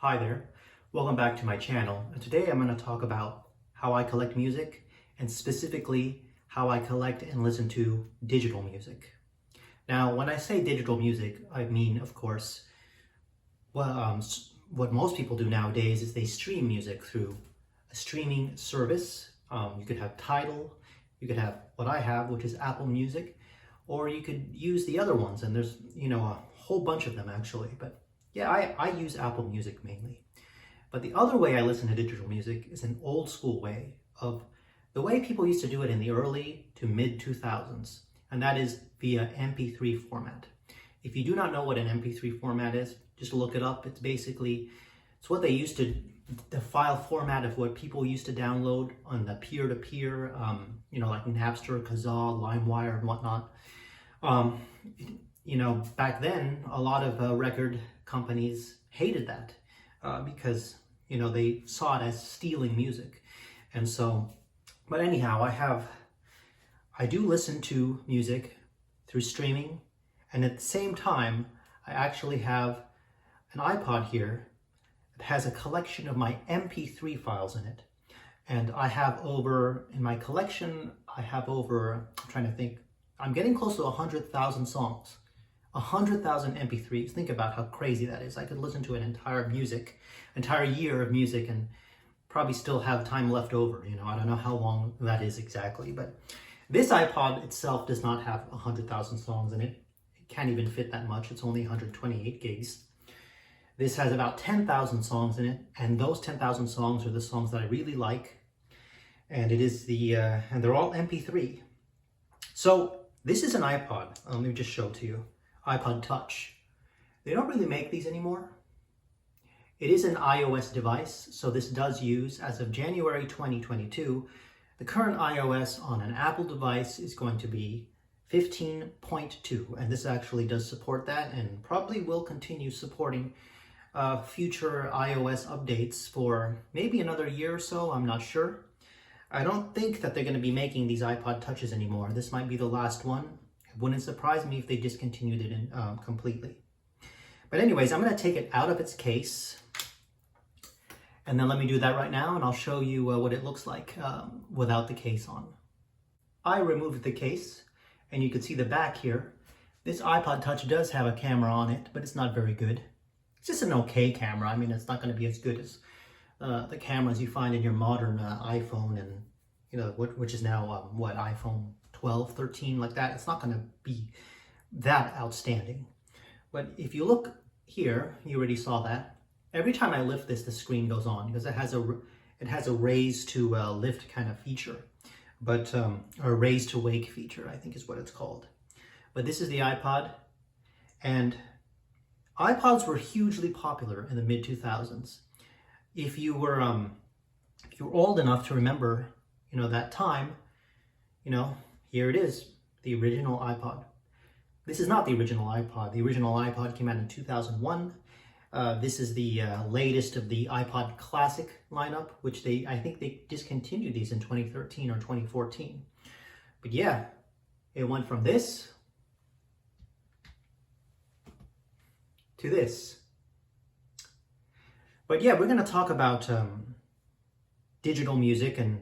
Hi there, welcome back to my channel. And today I'm going to talk about how I collect music and specifically how I collect and listen to digital music. Now, when I say digital music, I mean, of course, what most people do nowadays is they stream music through a streaming service. You could have Tidal, you could have what I have, which is Apple Music, or you could use the other ones, and there's, a whole bunch of them actually, but yeah, I use Apple Music mainly. But the other way I listen to digital music is an old school way of the way people used to do it in the early to mid 2000s, and that is via MP3 format. If you do not know what an MP3 format is, just look it up. It's what they used to, the file format of what people used to download on the peer-to-peer, like Napster, Kazaa, LimeWire, and whatnot. Back then, a lot of record companies hated that because, they saw it as stealing music. And so, but anyhow, I do listen to music through streaming. And at the same time, I actually have an iPod here that has a collection of my MP3 files in it. And in my collection, I'm trying to think, I'm getting close to 100,000 songs. 100,000 MP3s. Think about how crazy that is. I could listen to an entire year of music and probably still have time left over. I don't know how long that is exactly, but this iPod itself does not have 100,000 songs in it. It can't even fit that much. It's only 128 gigs. This has about 10,000 songs in it, and those 10,000 songs are the songs that I really like. And and they're all MP3. So this is an iPod. Let me just show it to you. iPod Touch. They don't really make these anymore. It is an iOS device, so this does use, as of January 2022, the current iOS on an Apple device is going to be 15.2, and this actually does support that and probably will continue supporting future iOS updates for maybe another year or so, I'm not sure. I don't think that they're going to be making these iPod Touches anymore. This might be the last one. It wouldn't surprise me if they discontinued it completely. But anyways, I'm going to take it out of its case. And then let me do that right now, and I'll show you what it looks like without the case on. I removed the case, and you can see the back here. This iPod Touch does have a camera on it, but it's not very good. It's just an okay camera. I mean, it's not going to be as good as the cameras you find in your modern iPhone and, which is now, iPhone 12, 13, like that. It's not going to be that outstanding. But if you look here, you already saw that. Every time I lift this, the screen goes on because it has a raise to lift kind of feature, but or raise to wake feature, I think is what it's called. But this is the iPod, and iPods were hugely popular in the mid 2000s. If you were old enough to remember, that time, here it is, the original iPod. This is not the original iPod. The original iPod came out in 2001. This is the latest of the iPod Classic lineup, which I think they discontinued these in 2013 or 2014. But yeah, it went from this to this. But yeah, we're going to talk about digital music and,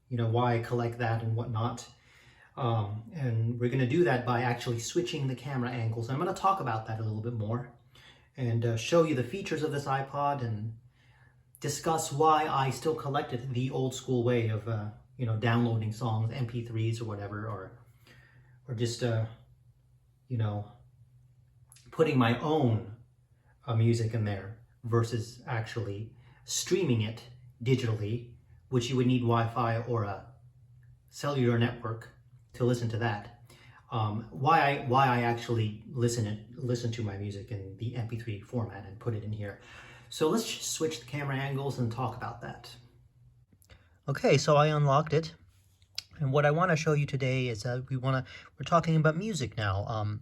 why I collect that and whatnot. And we're going to do that by actually switching the camera angles. I'm going to talk about that a little bit more and show you the features of this iPod and discuss why I still collect it the old school way of, downloading songs, MP3s or whatever, or just, putting my own music in there versus actually streaming it digitally, which you would need Wi-Fi or a cellular network to listen to that. Why I actually listen to my music in the MP3 format and put it in here. So let's just switch the camera angles and talk about that. Okay, so I unlocked it, and what I want to show you today is that we're talking about music now.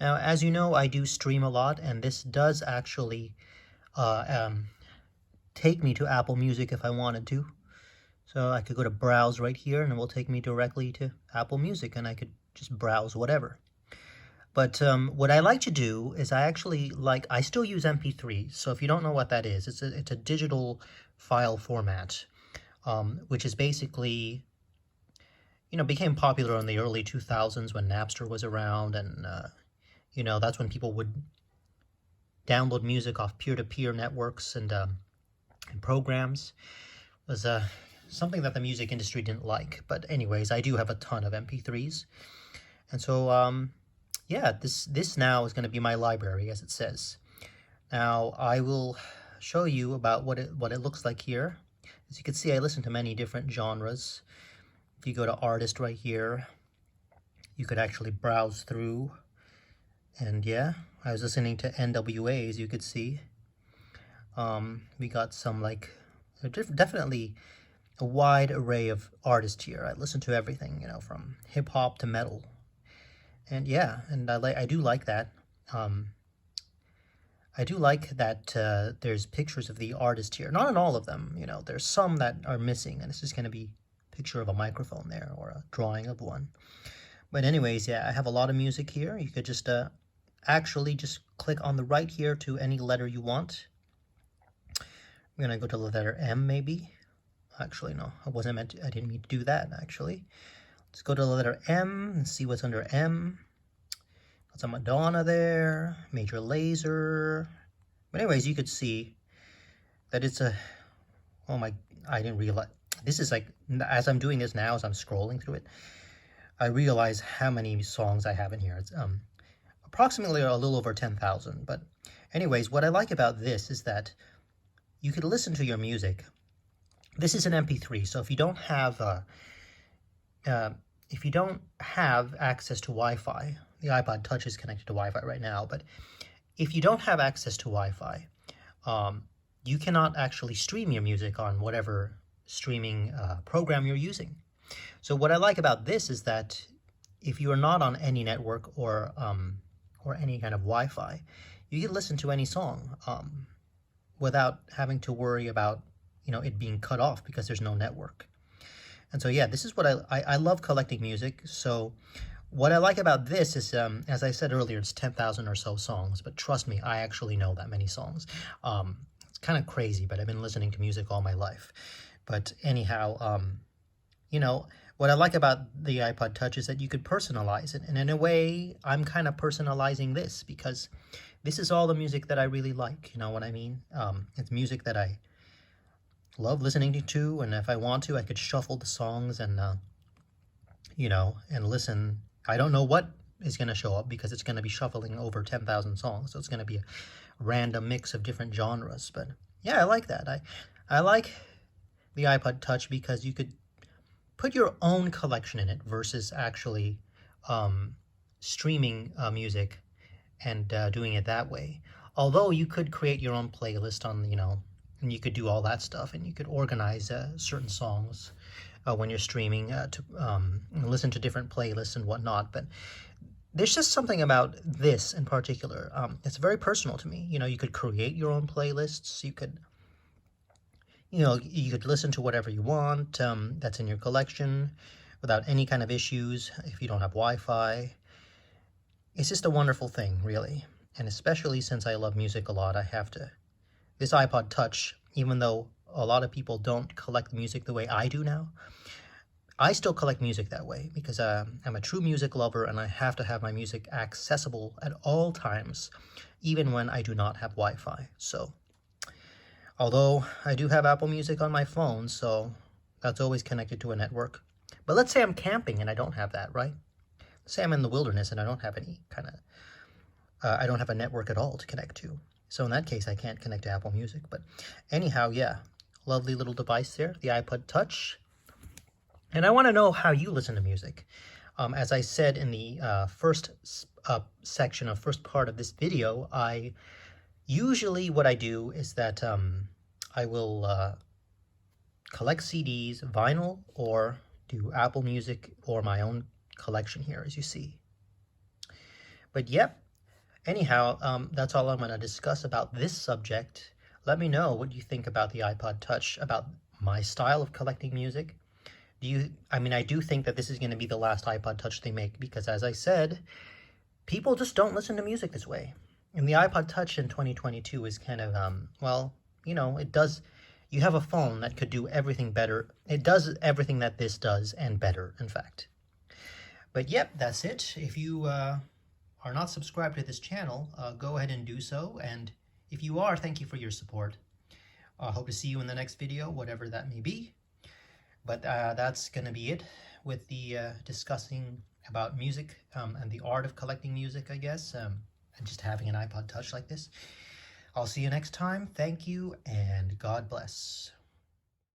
Now, as you know, I do stream a lot, and this does actually take me to Apple Music if I wanted to. So I could go to browse right here, and it will take me directly to Apple Music, and I could just browse whatever. But what I like to do is I still use MP3. So if you don't know what that is, it's a digital file format, which is basically, became popular in the early 2000s when Napster was around. And, that's when people would download music off peer-to-peer networks and programs. It was something that the music industry didn't like. But anyways, I do have a ton of MP3s. And so, yeah, this now is going to be my library, as it says. Now, I will show you about what it looks like here. As you can see, I listen to many different genres. If you go to artist right here, you could actually browse through. And yeah, I was listening to NWA, as you could see. We got some definitely a wide array of artists here. I listen to everything, from hip hop to metal. And yeah, and I do like that. I do like that there's pictures of the artist here. Not in all of them, there's some that are missing, and it's just going to be a picture of a microphone there or a drawing of one. But anyways, yeah, I have a lot of music here. You could just actually just click on the right here to any letter you want. I'm going to go to the letter M maybe. Actually, no, I didn't mean to do that, actually. Let's go to the letter M and see what's under M. Got some Madonna there, Major Lazer. But anyways, you could see that it's I didn't realize. This is as I'm doing this now, as I'm scrolling through it, I realize how many songs I have in here. It's approximately a little over 10,000. But anyways, what I like about this is that you could listen to your music. This is an MP3, so if you don't have access to Wi-Fi, the iPod Touch is connected to Wi-Fi right now, but if you don't have access to Wi-Fi, you cannot actually stream your music on whatever streaming program you're using. So what I like about this is that if you are not on any network or any kind of Wi-Fi, you can listen to any song without having to worry about it being cut off because there's no network. And so yeah, this is what I love collecting music. So what I like about this is, as I said earlier, it's 10,000 or so songs, but trust me, I actually know that many songs. It's kind of crazy, but I've been listening to music all my life. But anyhow, what I like about the iPod Touch is that you could personalize it. And in a way, I'm kind of personalizing this because this is all the music that I really like. You know what I mean? It's music that I love listening to, and if I want to, I could shuffle the songs and, and listen. I don't know what is going to show up because it's going to be shuffling over 10,000 songs, so it's going to be a random mix of different genres. But yeah, I like that. I like the iPod Touch because you could put your own collection in it versus actually streaming music and doing it that way. Although you could create your own playlist on, and you could do all that stuff, and you could organize certain songs when you're streaming to listen to different playlists and whatnot. But there's just something about this in particular. It's very personal to me. You could create your own playlists. You could, you could listen to whatever you want that's in your collection without any kind of issues if you don't have Wi-Fi. It's just a wonderful thing, really. And especially since I love music a lot, this iPod Touch, even though a lot of people don't collect music the way I do now, I still collect music that way because I'm a true music lover and I have to have my music accessible at all times, even when I do not have Wi-Fi. So, although I do have Apple Music on my phone, so that's always connected to a network. But let's say I'm camping and I don't have that, right? Let's say I'm in the wilderness and I don't have any I don't have a network at all to connect to. So in that case, I can't connect to Apple Music. But anyhow, yeah, lovely little device there, the iPod Touch. And I want to know how you listen to music. As I said in the first part of this video, usually what I do is that I will collect CDs, vinyl, or do Apple Music or my own collection here, as you see. But yep. Anyhow, that's all I'm going to discuss about this subject. Let me know what you think about the iPod Touch, about my style of collecting music. I do think that this is going to be the last iPod Touch they make because, as I said, people just don't listen to music this way. And the iPod Touch in 2022 is kind of, well, you know, it does, you have a phone that could do everything better. It does everything that this does and better, in fact. But yep, that's it. If you are not subscribed to this channel, go ahead and do so. And if you are, thank you for your support. I hope to see you in the next video, whatever that may be. But that's going to be it with the discussing about music and the art of collecting music, I guess, and just having an iPod Touch like this. I'll see you next time. Thank you, and God bless.